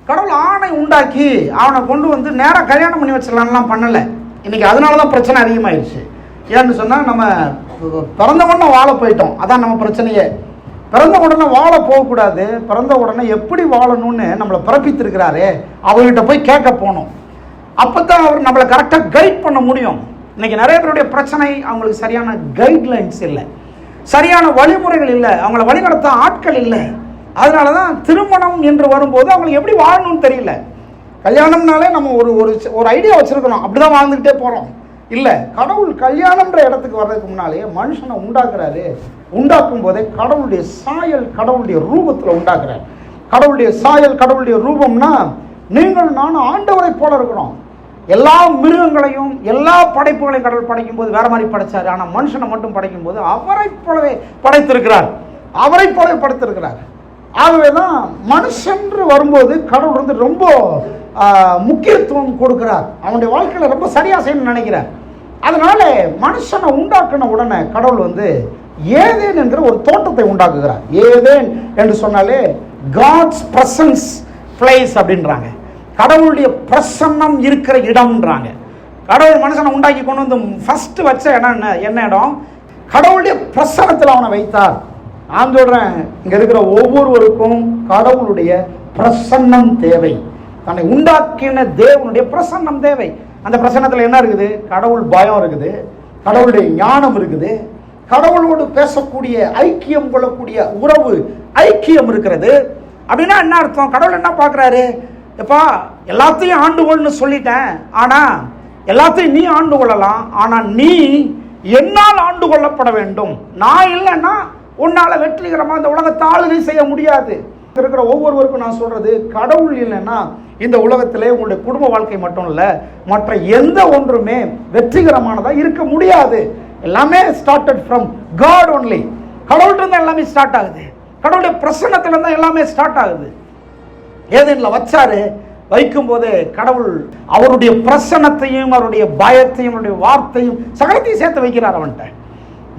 கடவுள் ஆணை உண்டாக்கி அவனை கொண்டு வந்து நேராக கல்யாணம் பண்ணி வச்சிடலான்லாம் பண்ணலை. இன்றைக்கி அதனால தான் பிரச்சனை அதிகமாகிடுச்சு. ஏன்னு சொன்னால் நம்ம பிறந்த உடனே வாழ போயிட்டோம். அதான் நம்ம பிரச்சனையே. பிறந்த உடனே வாழ போகக்கூடாது. பிறந்த உடனே எப்படி வாழணும்னு நம்மளை பிறப்பித்திருக்கிறாரு, அவர்கிட்ட போய் கேட்க போகணும். அப்போ தான் அவர் நம்மளை கரெக்டாக கைட் பண்ண முடியும். இன்றைக்கி நிறைய பேருடைய பிரச்சனை அவங்களுக்கு சரியான கைட்லைன்ஸ் இல்லை, சரியான வழிமுறைகள் இல்லை, அவங்கள வழிநடத்த ஆட்கள் இல்லை. அதனால தான் திருமணம் என்று வரும்போது அவங்களுக்கு எப்படி வாழணும்னு தெரியல. கல்யாணம்னாலே நம்ம ஒரு ஐடியா வச்சுருக்கிறோம், அப்படி தான் வாழ்ந்துக்கிட்டே போகிறோம். இல்லை, கடவுள் கல்யாணம்ன்ற இடத்துக்கு வர்றதுக்கு முன்னாலே மனுஷனை உண்டாக்குறாரு. உண்டாக்கும் போதே கடவுளுடைய சாயல், கடவுளுடைய ரூபத்தில் உண்டாக்குறாரு. கடவுளுடைய சாயல், கடவுளுடைய ரூபம்னா நீங்கள் நானும் ஆண்டவரை போல இருக்கிறோம். எல்லா மிருகங்களையும் எல்லா படைப்புகளையும் கடவுள் படைக்கும் போது வேற மாதிரி படைச்சாரு. ஆனால் மனுஷனை மட்டும் படைக்கும் போது அவரை போலவே படைத்திருக்கிறார், அவரை போலவே படைத்திருக்கிறார். ஆகவே தான் மனுஷன் வரும்போது கடவுள் வந்து ரொம்ப முக்கியத்துவம் கொடுக்கிறார். அவனுடைய வாழ்க்கையில் ரொம்ப சரியாக செய்யணும்னு நினைக்கிறார். அதனால மனுஷனை உண்டாக்குன உடனே கடவுள் வந்து ஏதேன் என்கிற ஒரு தோட்டத்தை உண்டாக்குகிறார். ஏதேன் என்று சொன்னாலே காட்ஸ் பிரசன்ஸ் பிளேஸ் அப்படின்றாங்க. கடவுளுடைய பிரசன்னம் இருக்கிற இடம்ன்றாங்க. கடவுள் மனுஷனை உண்டாக்கி கொண்டு வந்து ஃபர்ஸ்ட் வச்ச இடம் என்ன இடம்? கடவுளுடைய பிரசன்னத்தில் அவனை வைத்தார். நான் சொல்றேன், இங்க இருக்கிற ஒவ்வொருவருக்கும் கடவுளுடைய பிரசன்னம் தேவை. தன்னை உண்டாக்கின தேவனுடைய பிரசன்னம் தேவை. அந்த பிரசன்னத்தில் என்ன இருக்குது? கடவுள் பயம் இருக்குது, கடவுளுடைய ஞானம் இருக்குது, கடவுளோடு பேசக்கூடிய ஐக்கியம் கொள்ளக்கூடிய உறவு ஐக்கியம் இருக்கிறது. அப்படின்னா என்ன அர்த்தம்? கடவுள் என்ன பார்க்குறாரு? எப்பா எல்லாத்தையும் ஆண்டு கொள்னு சொல்லிட்டேன், ஆனால் எல்லாத்தையும் நீ ஆண்டு கொள்ளலாம், ஆனால் நீ என்னால் ஆண்டு கொள்ளப்பட வேண்டும். நான் இல்லைன்னா உன்னால் வெற்றிகரமாக இந்த உலகத்தை ஆளுகை செய்ய முடியாது. இருக்கிற ஒவ்வொருவருக்கும் நான் சொல்றது, கடவுள் இல்லைன்னா இந்த உலகத்திலே உங்களுடைய குடும்ப வாழ்க்கை மட்டும் இல்லை, மற்ற எந்த ஒன்றுமே வெற்றிகரமானதாக இருக்க முடியாது. எல்லாமே ஸ்டார்டட் ஃப்ரம் காட் ஒன்லி. கடவுள்கிட்ட இருந்தால் எல்லாமே ஸ்டார்ட் ஆகுது. கடவுளுடைய பிரசன்னத்தில் இருந்தால் எல்லாமே ஸ்டார்ட் ஆகுது. ஏதேனில் வச்சாரு, வைக்கும் போது கடவுள் அவருடைய பிரசன்னத்தையும் அவருடைய பயத்தையும் அவருடைய வார்த்தையும் சகலத்தையும் சேர்த்து வைக்கிறார் அவன்கிட்ட.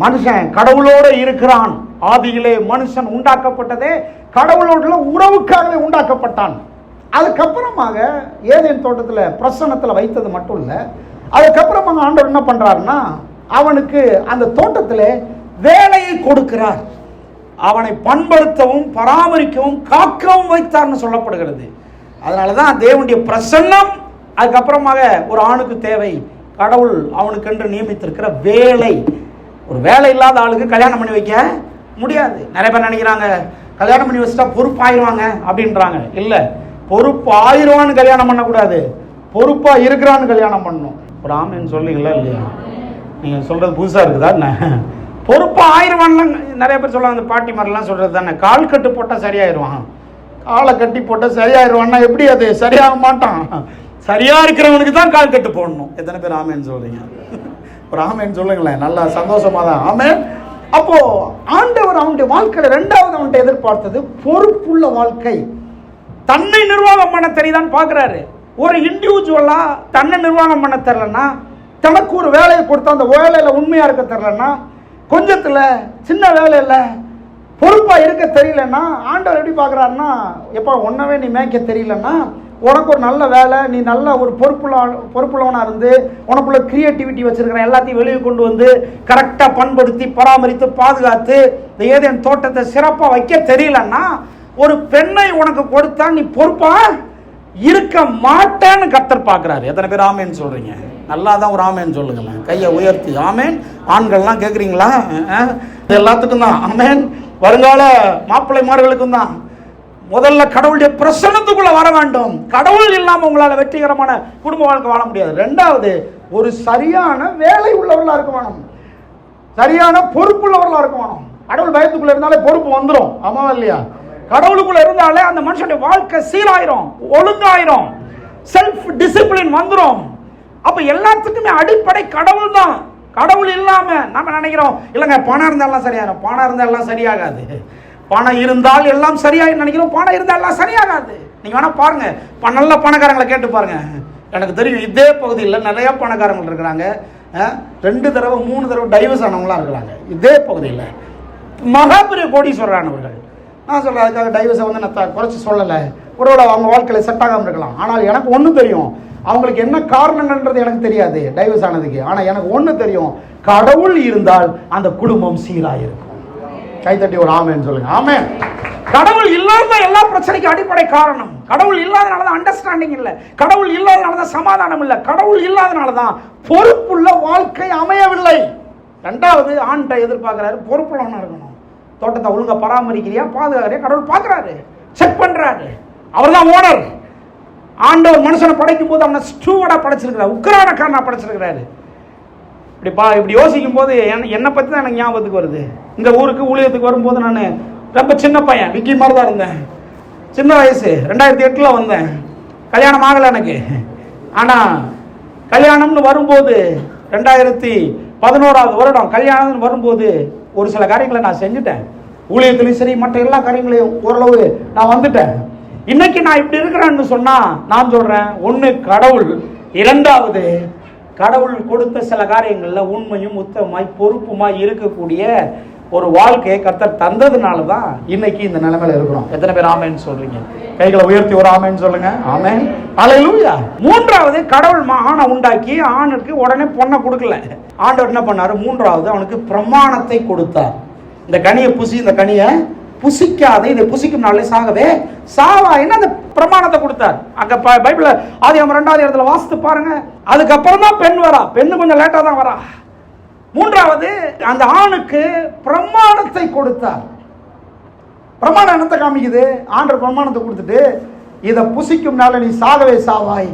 மனுஷன் கடவுளோடு இருக்கிறான். ஆதியிலே மனுஷன் உண்டாக்கப்பட்டதே கடவுளோட உறவுக்காகவே உண்டாக்கப்பட்டான். அதுக்கப்புறமாக ஏதேன் தோட்டத்தில் பிரசன்னத்தில் வைத்தது மட்டும் இல்லை, அதுக்கப்புறமாக ஆண்டவர் என்ன பண்றாருன்னா அவனுக்கு அந்த தோட்டத்தில் வேலையை கொடுக்கிறார். அவனை பண்படுத்தவும் பராமரிக்கவும் காக்கவும் வைத்தார்னு சொல்லப்படுகிறது. அதனால தான் தேவனுடைய பிரசன்னம், அதுக்கப்புறமாக ஒரு ஆணுக்கு தேவை கடவுள் அவனுக்கென்று நியமித்திருக்கிற வேலை. ஒரு வேலை இல்லாத ஆளுக்கு கல்யாணம் பண்ணி வைக்க முடியாது. நிறைய பேர் நினைக்கிறாங்க கல்யாணம் பண்ணி வச்சுட்டா பொறுப்பாயிருவாங்க அப்படின்றாங்க. இல்லை, பொறுப்பு ஆயிரவான்னு கல்யாணம் பண்ணக்கூடாது, பொறுப்பா இருக்கிறான்னு கல்யாணம் பண்ணணும். ஒரு ஆமேன்னு சொல்றீங்களா இல்லையா? நீங்கள் சொல்றது புதுசாக இருக்குதா என்ன? பொறுப்பு ஆயிரவான்லாம் நிறைய பேர் சொல்லுவாங்க, அந்த பாட்டி மாதிரிலாம் சொல்றது தானே. கால் கட்டு போட்டால் சரியாயிருவான், காலை கட்டி போட்டால் சரியாயிருவான்னா எப்படி? அது சரியாக மாட்டான். சரியா இருக்கிறவனுக்கு தான் கால் கட்டு போடணும். எத்தனை பேர் ஆமேன்னு சொல்றீங்க? ஒரு ஆமேன்னு சொல்லுங்களேன், நல்லா சந்தோஷமா தான் ஆமேன். அப்போ ஆண்டவர் அவனுடைய வாழ்க்கையில ரெண்டாவது அவன்கிட்ட எதிர்பார்த்தது பொறுப்புள்ள வாழ்க்கை. தன்னை நிர்வாகம் பண்ண தெரியுதான்னு பார்க்குறாரு. ஒரு இண்டிவிஜுவலா தன்னை நிர்வாகம் பண்ண தெரிலன்னா, தனக்கு ஒரு வேலையை கொடுத்தா அந்த வேலையில் உண்மையாக இருக்க தெரிலன்னா, கொஞ்சத்தில் சின்ன வேலையில் பொறுப்பாக இருக்க தெரியலன்னா, ஆண்டவர் எப்படி பார்க்குறாருன்னா, எப்போ ஒன்றவே நீ மேய்க்க தெரியலன்னா, உனக்கு ஒரு நல்ல வேலை, நீ நல்ல ஒரு பொறுப்புள்ளவனாக இருந்து உனக்குள்ள கிரியேட்டிவிட்டி வச்சுருக்கிற எல்லாத்தையும் வெளியே கொண்டு வந்து கரெக்டாக பண்படுத்தி பராமரித்து பாதுகாத்து இந்த ஏதேன் தோட்டத்தை சிறப்பாக வைக்க தெரியலன்னா, ஒரு பெண்ணை உனக்கு கொடுத்தா நீ பொறுப்பாக இருக்க மாட்டேன்னு கர்த்தர் பார்க்குறாரு. எத்தனை பேர் ஆமேன்னு சொல்கிறீங்க? நல்லா தான் ஒரு ஆமேன்னு சொல்லுங்களேன், கையை உயர்த்தி. ஆமேன். ஆண்கள்லாம் கேட்குறீங்களா? எல்லாத்துக்கும் தான் ஆமேன். வருங்கால மாப்பிள்ளைமார்களுக்கும் தான். முதல்ல கடவுளுடைய பிரசன்னத்துக்குள்ள வர வேண்டும். கடவுள் இல்லாமல் உங்களால் வெற்றிகரமான குடும்ப வாழ்க்கை வாழ முடியாது. ரெண்டாவது, ஒரு சரியான வேலை உள்ளவர்களாக இருக்க வேணும், சரியான பொறுப்புள்ளவர்களாக இருக்க வேணும். கடவுள் பயத்துக்குள்ள இருந்தாலே பொறுப்பு வந்துடும். ஆமாவா இல்லையா? கடவுளுக்குள்ள இருந்தாலே அந்த மனுஷனுடைய வாழ்க்கை சீராயிரும், ஒழுங்காயிரும், செல்ஃப் டிசிப்ளின் வந்துடும். அப்ப எல்லாத்துக்குமே அடிப்படை கடவுள் தான். கடவுள் இல்லாம நம்ம நினைக்கிறோம் இல்லைங்க பணம் இருந்தாலும் சரியாயிரும். பணம் இருந்தால் எல்லாம் சரியாகாது. பணம் இருந்தால் எல்லாம் சரியாயிரும் நினைக்கிறோம், பணம் இருந்தால் எல்லாம் சரியாகாது. நீங்க வேணா பாருங்க, நல்ல பணக்காரங்களை கேட்டு பாருங்க. எனக்கு தெரியும், இதே பகுதியில் நிறைய பணக்காரங்கள் இருக்கிறாங்க. 2 தடவை 3 தடவை டைவர்ஸ் ஆனவங்களாம் இருக்கிறாங்க இதே பகுதியில். மகாபெரிய கோடீஸ்வரரானவர்கள், நான் சொல்கிறேன், அதுக்காக டைவர்ஸை வந்து நான் குறைச்சி சொல்லலை. ஒருவேளை அவங்க வாழ்க்கையில் செட் ஆகாமல் இருக்கலாம். ஆனால் எனக்கு ஒன்று தெரியும், அவங்களுக்கு என்ன காரணங்கள்ன்றது எனக்கு தெரியாது டைவர்ஸ் ஆனதுக்கு. ஆனால் எனக்கு ஒன்று தெரியும், கடவுள் இருந்தால் அந்த குடும்பம் சீராக இருக்கும். கைத்தட்டி ஒரு ஆமேன்னு சொல்லுங்க. ஆமேன். கடவுள் இல்லாத எல்லா பிரச்சனைக்கும் அடிப்படை காரணம். கடவுள் இல்லாதனால தான் அண்டர்ஸ்டாண்டிங் இல்லை, கடவுள் இல்லாதனால தான் சமாதானம் இல்லை, கடவுள் இல்லாதனால தான் பொறுப்புள்ள வாழ்க்கை அமையவில்லை. ரெண்டாவது, ஆண்ட எதிர்பார்க்கிறாரு பொறுப்புள்ளவனா இருக்கணும். தோட்டத்தை ஒழுங்கா பராமரிக்கிறியா, பாதுகாக்கிறியா, கடவுள் பார்க்குறாரு, செக் பண்றாரு. அவர் தான் ஓனர். ஆண்டவர் மனுஷனை படைக்கும் போது அவனை ஸ்டூவர்டா படைச்சிருக்கிறார், உக்கிரானக்காரனா படைச்சிருக்கிறாரு. இப்படி யோசிக்கும் போது என்னை பற்றி தான் எனக்கு ஞாபகத்துக்கு வருது. இந்த ஊருக்கு ஊழியத்துக்கு வரும்போது நான் ரொம்ப சின்ன பையன், விக்கி மாதிரி தான் இருந்தேன். சின்ன வயசு, 2008 வந்தேன். கல்யாணம் ஆகலை எனக்கு. ஆனால் கல்யாணம்னு வரும்போது 2011 வருடம் கல்யாணம்னு வரும்போது ஒரு சில காரியங்களை நான் செஞ்சுட்டேன். ஊழியத்துலையும் சரி, மற்ற எல்லா காரியங்களையும் ஓரளவு நான் வந்துட்டேன். இன்னைக்கு நான் இப்படி இருக்கிறேன்னு சொன்னா நான் சொல்றேன், ஒன்று கடவுள், இரண்டாவது கடவுள் கொடுத்த சில காரியங்கள்ல உண்மையும் உத்தமமாய் பொறுப்புமாய் இருக்கக்கூடிய ஒரு வாழ்க்கையை கர்த்தர் தந்ததுனால தான் இன்னைக்கு இந்த நிலைமையில இருக்கிறோம். எத்தனை பேர் ஆமேன்னு சொல்றீங்க? கைகளை உயர்த்தி ஒரு ஆமேன்னு சொல்லுங்க. ஆமேன், அல்லேலூயா. மூன்றாவது, கடவுள் ஆணை உண்டாக்கி ஆணுக்கு உடனே பொண்ணை கொடுக்கல. ஆண்டவர் என்ன பண்ணாரு? மூன்றாவது அவனுக்கு பிரமாணத்தை கொடுத்தார். இந்த கனியை புசி, இந்த கனியை புசிக்காத, இதை புசிக்கும் நாளே சாகவே சாவாயின்னு அந்த பிரமாணத்தை கொடுத்தார். அங்க பைபிள்ல ஆதியாகமம் 2 வாசித்து பாருங்க. அதுக்கப்புறம் தான் பெண் வரா. பெண்ணு கொஞ்சம் லேட்டா தான் வரா. மூன்றாவது, அந்த ஆணுக்கு பிரமாணத்தை கொடுத்தார். பிரமாணம் என்னத்தை காமிக்குது? ஆண்டவர் பிரமாணத்தை கொடுத்துட்டு இதை புசிக்கும் நாள நீ சாகவே சாவாய்,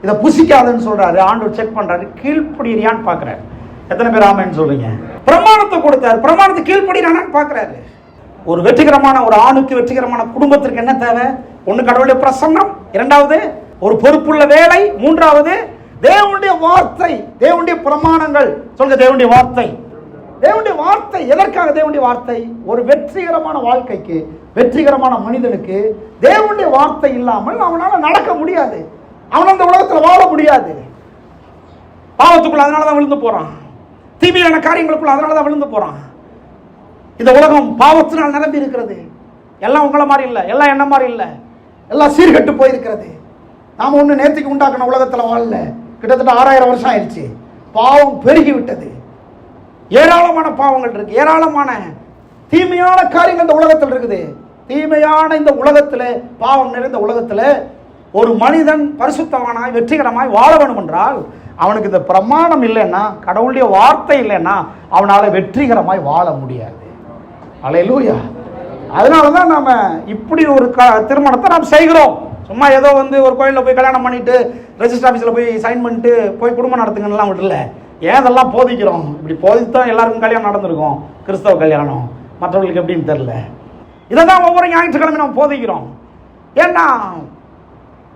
இதை புசிக்காதன்னு சொல்றாரு. ஆண்டவர் செக் பண்றாரு, கீழ்ப்படியான்னு பாக்குறாரு. எத்தனை பேர் ஆமேன்னு சொல்றீங்க? பிரமாணத்தை கொடுத்தார், பிரமாணத்தை கீழ்ப்படியான்னு பாக்குறாரு. ஒரு வெற்றிகரமான ஒரு ஆணுக்கு, வெற்றிகரமான குடும்பத்திற்கு என்ன தேவை? ஒன்று கடவுளுடைய பிரசன்னம், இரண்டாவது ஒரு பொறுப்புள்ள வேலை, மூன்றாவது தேவனுடைய வார்த்தை, தேவனுடைய பிரமாணங்கள். சொல்லுங்க, தேவனுடைய வார்த்தை. தேவனுடைய வார்த்தை எதற்காக? தேவனுடைய வார்த்தை ஒரு வெற்றிகரமான வாழ்க்கைக்கு, வெற்றிகரமான மனிதனுக்கு தேவனுடைய வார்த்தை இல்லாமல் அவனால நடக்க முடியாது. அவன் அந்த உலகத்தில் வாழ முடியாது. பாவத்துக்குள்ள அதனாலதான் விழுந்து போறான், தீமையான காரியங்களுக்குள்ள அதனாலதான் விழுந்து போறான். இந்த உலகம் பாவத்தினால் நிரம்பி இருக்கிறது. எல்லாம் உங்களை மாதிரி இல்லை, எல்லாம் என்ன மாதிரி இல்லை, எல்லாம் சீர்கட்டு போயிருக்கிறது. நாம ஒன்று நேற்றுக்கு உண்டாக்கின உலகத்தில் வாழல, கிட்டத்தட்ட 6000 வருஷம் ஆயிடுச்சு. பாவம் பெருகி விட்டது. ஏராளமான பாவங்கள் இருக்கு, ஏராளமான தீமையான காரியங்கள் இந்த உலகத்தில் இருக்குது. தீமையான இந்த உலகத்தில், பாவம் நிறைந்த உலகத்தில் ஒரு மனிதன் பரிசுத்தமானாய் வெற்றிகரமாய் வாழ வேண்டும் என்றால் அவனுக்கு இந்த பிரமாணம் இல்லைன்னா, கடவுளுடைய வார்த்தை இல்லைன்னா அவனால் வெற்றிகரமாய் வாழ முடியாது. அல்லேலூயா. அதனால தான் நாம இப்படி ஒரு திருமணத்தை நாம் செய்கிறோம். சும்மா ஏதோ வந்து ஒரு கோயிலில் போய் கல்யாணம் பண்ணிட்டு ரெஜிஸ்டர் ஆஃபீஸில் போய் சைன் பண்ணிட்டு போய் குடும்பம் நடத்துங்கலாம் விடல. ஏன் அதெல்லாம் போதிக்கிறோம்? இப்படி போதித்தான் எல்லாருக்கும் கல்யாணம் நடந்திருக்கும். கிறிஸ்தவ கல்யாணம் மற்றவர்களுக்கு எப்படின்னு தெரியல. இதை தான் ஒவ்வொரு ஞாயிற்றுக்கிழமை நம்ம போதிக்கிறோம். ஏன்னா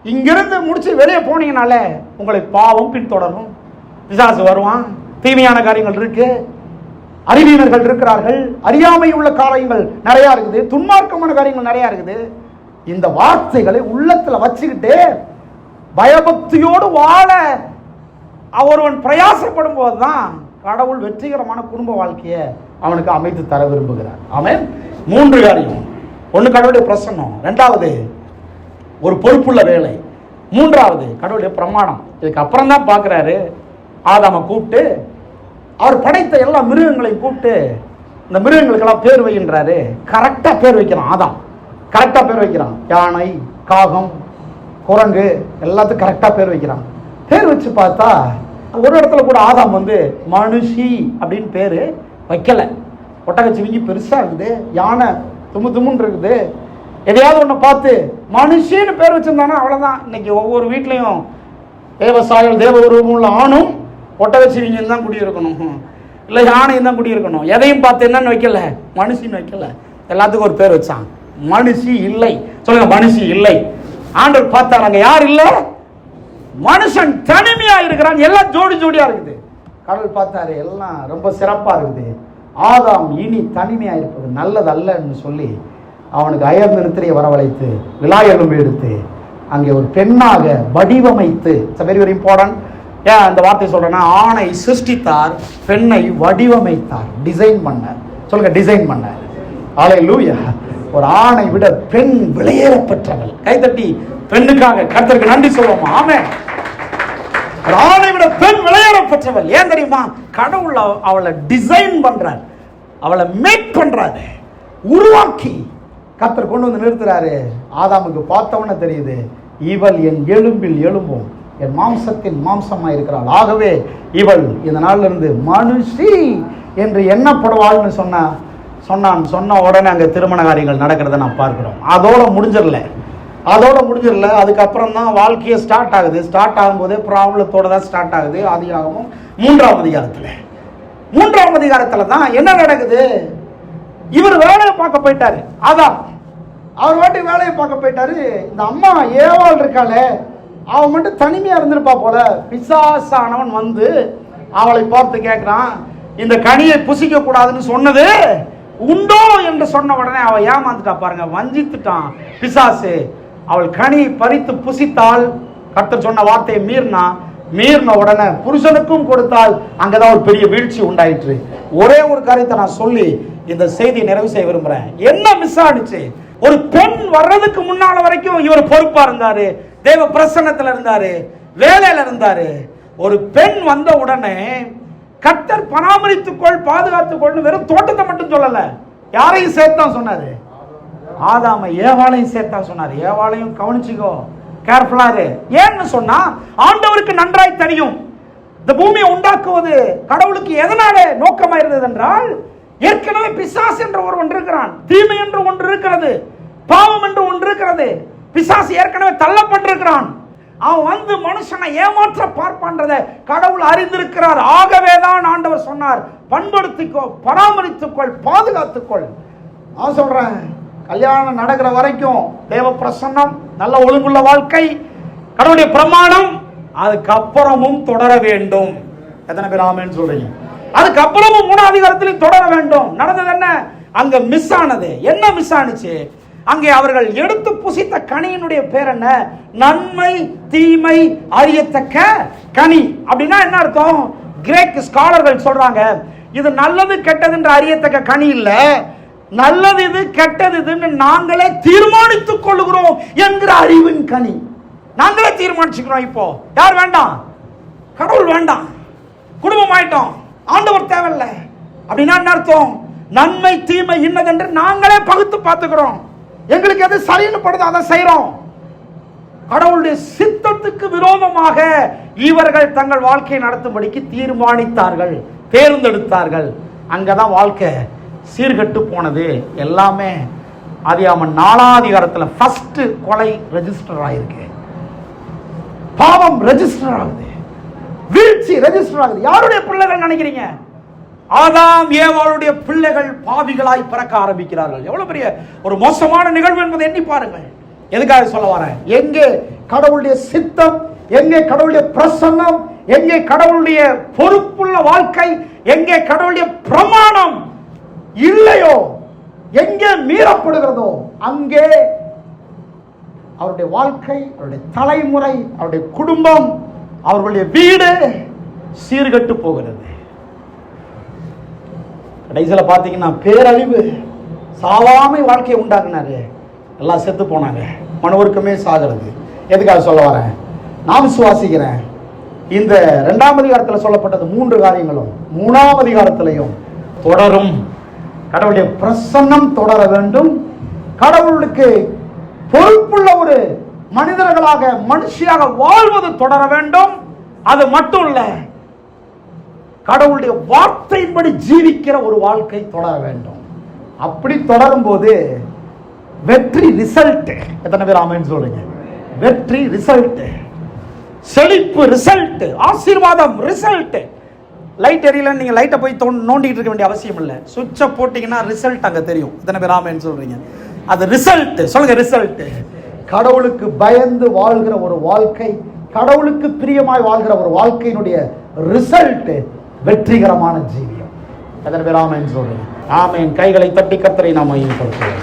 இங்கிருந்து முடிச்சு வெளியே போனீங்கனாலே உங்களை பாவம் பின்தொடரும், பிசாசு வருவான், தீமையான காரியங்கள் இருக்கு, அறிவியனர்கள் இருக்கிறார்கள், அறியாமை உள்ள காரியங்கள் நிறைய இருக்குது, துன்மார்க்கமான காரியங்கள் நிறைய இருக்குது. இந்த வார்த்தைகளை உள்ளத்துல வச்சுக்கிட்டு பயபக்தியோடு வாழ ஒருவன் பிரயாசப்படும் போதுதான் கடவுள் வெற்றிகரமான குடும்ப வாழ்க்கையை அவனுக்கு அமைத்து தர விரும்புகிறார். ஆமென். 3 காரியம். ஒன்று கடவுளுடைய பிரசன்னம், ரெண்டாவது ஒரு பொறுப்புள்ள வேலை, மூன்றாவது கடவுளுடைய பிரமாணம். இதுக்கு அப்புறம் தான் பார்க்குறாரு, ஆதாமை கூப்பிட்டு அவர் படைத்த எல்லா மிருகங்களையும் கூப்பிட்டு இந்த மிருகங்களுக்கெல்லாம் பேர் வைக்கின்றாரு. கரெக்டாக பேர் வைக்கிறான். ஆதாம் கரெக்டாக பேர் வைக்கிறான். யானை, காகம், குரங்கு எல்லாத்துக்கும் கரெக்டாக பேர் வைக்கிறான். பேர் வச்சு பார்த்தா ஒரு இடத்துல கூட ஆதாம் வந்து மனுஷி அப்படின்னு பேர் வைக்கலை. ஒட்டகச்சிவிங்கி பெருசாக இருக்குது, யானை தும்முன்னு இருக்குது. எதையாவது ஒன்று பார்த்து மனுஷின்னு பேர் வச்சிருந்தானா அவ்வளோதான். இன்னைக்கு ஒவ்வொரு வீட்லேயும் தேவசாயல், தேவ உருவம் உள்ள ஆணும் ஒட்டகச்சிவிங்கன்னு தான் குடியிருக்கணும், இல்லை யானையும் தான் குடியிருக்கணும். எதையும் பார்த்து என்னன்னு வைக்கல, மனுஷின்னு வைக்கல. எல்லாத்துக்கும் ஒரு பேர் வச்சான், மனுஷி இல்லை. சொல்லுங்க, மனுஷி இல்லை. ஆண்டவர் பார்த்தாங்க, யார் இல்லை, மனுஷன் தனிமையா இருக்கிறான், எல்லாம் ஜோடி ஜோடியா இருக்குது. கடவுள் பார்த்தாரு, எல்லாம் ரொம்ப சிறப்பா இருக்குது, ஆதாம் இனி தனிமையா இருப்பது நல்லது அல்லன்னு சொல்லி அவனுக்கு அயர்ந்த நித்திரையை வரவழைத்து விலாயெலும்பு எடுத்து அங்கே ஒரு பெண்ணாக வடிவமைத்து, வெரி வெரி இம்பார்ட்டன்ட். ஏன் அந்த வார்த்தை சொல்றேன்னா, ஆணை சிருஷ்டித்தார், பெண்ணை வடிவமைத்தார், டிசைன் பண்ணார். சொல்லுங்க, டிசைன் பண்ணார். அல்லேலூயா. ஒரு ஆணை விட பெண் விலையேறப்பெற்றவள். கைதட்டி பெண்ணுக்காக கர்த்தருக்கு நன்றி சொல்லுவோம். ஆமென். ஒரு ஆணை விட பெண் விலையேறப்பெற்றவள். ஏன் தெரியுமா? கடவுள் அவளை டிசைன் பண்றார், அவளை மேக் பண்றாரு, உருவாக்கி கர்த்தர் கொண்டு வந்து நிறுத்துறாரு. ஆதாமுக்கு பார்த்தவன தெரியுது, இவள் என் எலும்பில் எலும்பும் என் மாம்சத்தின் மாம்சமா இருக்கிறாள், ஆகவே இவள் இந்த நாள்ல இருந்து மனுஷி என்று எண்ணப்படுவாள்னு சொன்ன உடனே அங்கே திருமண காரியங்கள் நடக்கிறத நான் பார்க்கிறோம். அதோட முடிஞ்சிடல. அதுக்கப்புறம் தான் வாழ்க்கையே ஸ்டார்ட் ஆகுது. ஸ்டார்ட் ஆகும்போதே ப்ராப்ளத்தோட தான் ஸ்டார்ட் ஆகுது. ஆதியாகமம் 3ஆம் அதிகாரத்தில் தான் என்ன நடக்குது? இவர் வேலையை பார்க்க போயிட்டாரு. அதான் அவர் வாட்டி வேலையை பார்க்க போயிட்டாரு. இந்த அம்மா ஏவாள் இருக்காளே, அவன் மட்டும் தனிமையா இருந்திருப்பா போல. பிசாசானவன் வந்து அவளை பார்த்து கேட்கிறான், இந்த கனியை புசிக்க கூடாதுன்னு சொன்னது உண்டோ என்று சொன்ன உடனே அவள் ஏமாந்துட்டா பாருங்க, வஞ்சித்துட்டான் பிசாசு. அவள் கனியை பறித்து புசித்தால், கர்த்தர் சொன்ன வார்த்தையை மீறின உடனே புருஷனுக்கும் கொடுத்தால், அங்கதான் ஒரு பெரிய வீழ்ச்சி உண்டாயிற்று. ஒரே ஒரு காரியத்தை நான் சொல்லி இந்த செய்தியை நிறைவு செய்ய விரும்புறேன். என்ன மிஸ் ஆனிச்சு? ஒரு பெண் வர்றதுக்கு முன்னால வரைக்கும் இவர் பொறுப்பா இருந்தாரு, தேவ பிரசன்னத்துல இருந்தாரு, வேலையில இருந்தாரு. ஒரு பெண் வந்த உடனே கர்த்தர் பராமரித்துக்கொள், பாதுகாத்துக்கொள், வெறும் தோட்டத்தை மட்டும் சொல்லல, யாரையும் சேர்த்தான் சொன்னாரு? ஆதாம ஏவாளையும் சேர்த்தா சொன்னாரு. ஏவாளையும் கவனிச்சுக்கோ, கேர்ஃபுல்லா இரு. ஏன்னு சொன்னா ஆண்டவருக்கு நன்றாய் தெரியும் இந்த பூமியை உண்டாக்குவது கடவுளுக்கு எதனால நோக்கமா இருந்தது என்றால், ஏற்கனவே பிசாசு என்று ஒருவன் இருக்கிறான், தீமை என்று ஒன்று இருக்கிறது, பாவம் என்று ஒன்று இருக்கிறது. பிசாசு ஏற்கனவே தள்ளப்பட்டிருக்கிறான். அவன் வந்து மனுஷனை ஏமாற்ற பார்ப்பான்றத கடவுள் அறிந்திருக்கிறார். ஆகவேதான் ஆண்டவர் சொன்னார், பண்படுத்திக்கோ, பராமரித்துக்கொள், பாதுகாத்துக்கொள். நான் சொல்றேன், கல்யாணம் நடக்கிற வரைக்கும் தேவ பிரசன்னம், நல்ல ஒழுங்குள்ள வாழ்க்கை, கடவுளுடைய பிரமாணம், அதுக்கப்புறமும் தொடர வேண்டும். எத்தனை பேர் ஆமென் சொல்றீங்க? அதுக்கப்புறமும் 3ஆம் அதிகாரத்திலும் தொடர வேண்டும். நடந்தது என்ன? அங்க மிஸ் ஆனது என்ன? மிஸ் ஆனிச்சு, அங்கே அவர்கள் எடுத்து புசித்த கனியினுடைய பேர் என்ன? நன்மை தீமை அறியத்தக்க கனி. அப்படின்னா என்ன அர்த்தம்? கிரேக் ஸ்காலர்கள் சொல்றாங்க, இது நல்லது கெட்டது என்று அறியத்தக்க கனி இல்ல, நல்லது இது கெட்டது இதுன்னு நாங்களே தீர்மானித்துக் கொள்ளுகிறோம் என்கிற அறிவின் கனி. நாங்களே தீர்மானிச்சுக்கிறோம். இப்போ யார் வேண்டாம்? கடவுள் வேண்டாம், குடும்பம் ஆயிட்டோம், ஆண்டவர் தேவையில்லை. அப்படின்னா என்ன அர்த்தம்? நன்மை தீமை இன்னதென்று நாங்களே பகுத்து பார்த்துக்கிறோம், எங்களுக்கு எது சரின்னு படுதோ அதை செய்யறோம். கடவுளுடைய சித்தத்துக்கு விரோதமாக இவர்கள் தங்கள் வாழ்க்கையை நடத்தும்படிக்கு தீர்மானித்தார்கள், தேர்ந்தெடுத்தார்கள். அங்கதான் வாழ்க்கை சீர்கட்டு போனது. எல்லாமே ஆதியாகமம் 4ஆம் அதிகாரத்தில் ஃபர்ஸ்ட் கொலை ரெஜிஸ்டர் ஆயிருக்கு, பாவம் ரெஜிஸ்டர் ஆகுது, வீழ்ச்சி ரெஜிஸ்டர் ஆகுது. யாருடைய பிள்ளைகள் நினைக்கிறீங்க? ஆதாம் ஏவாளுடைய பிள்ளைகள் பாவிகளாய் பிறக்க ஆரம்பிக்கிறார்கள். எவ்வளவு பெரிய ஒரு மோசமான நிகழ்வு என்பதை எண்ணி பாருங்கள். எதுக்காக சொல்ல வரேன்? எங்கே கடவுளுடைய சித்தம், எங்கே கடவுளுடைய பிரசன்னம், எங்கே கடவுளுடைய பொறுப்புள்ள வாழ்க்கை, எங்கே கடவுளுடைய பிரமாணம் இல்லையோ, எங்கே மீறப்படுகிறதோ, அங்கே அவருடைய வாழ்க்கை, அவருடைய தலைமுறை, அவருடைய குடும்பம், அவர்களுடைய வீடு சீர்கட்டு போகிறது. கடைசியில பாத்தீங்கன்னா பேரழிவு, சாவாமை வாழ்க்கையை உண்டாக்குனாரு, எல்லாம் செத்து போனாங்க, மனுவருக்குமே சாகிறது. எதுக்காக சொல்ல வரேன்? நான் விசுவாசிக்கிறேன், இந்த 2ஆம் அதிகாரத்தில் சொல்லப்பட்டது 3 காரியங்களும் 3ஆம் அதிகாரத்திலையும் தொடரும். கடவுளுடைய பிரசன்னம் தொடர வேண்டும், கடவுளுக்கு பொறுப்புள்ள ஒரு மனிதர்களாக மனுஷியாக வாழ்வது தொடர வேண்டும். அது மட்டும் இல்ல, கடவுளுடைய வார்த்தையின்படி ஜீவிக்கிற ஒரு வாழ்க்கை தொடர வேண்டும். அப்படி தொடரும் போது வெற்றி ரிசல்ட். எத்தனை பேர் ஆமென் சொல்றீங்க? வெற்றி ரிசல்ட், செழிப்பு ரிசல்ட், ஆசீர்வாதம் ரிசல்ட். லைட் எரியல, நீங்க லைட்டை போய் நோண்டிட்டு இருக்க வேண்டிய அவசியம் இல்லை, சுவிட்சை போட்டீங்கன்னா ரிசல்ட் அங்க தெரியும். எத்தனை பேர் ஆமென் சொல்றீங்க? அது ரிசல்ட். சொல்லுங்க, ரிசல்ட். கடவுளுக்கு பயந்து வாழ்கிற ஒரு வாழ்க்கை, கடவுளுக்கு பிரியமாய் வாழ்கிற ஒரு வாழ்க்கையினுடைய ரிசல்ட் வெற்றிகரமான ஜீவியம். எத்தனை பேர் ஆமென் சொல்றீங்க? ஆமென். கைகளை தட்டி கர்த்தரை நாம் மகிமைப்படுத்துவோம்.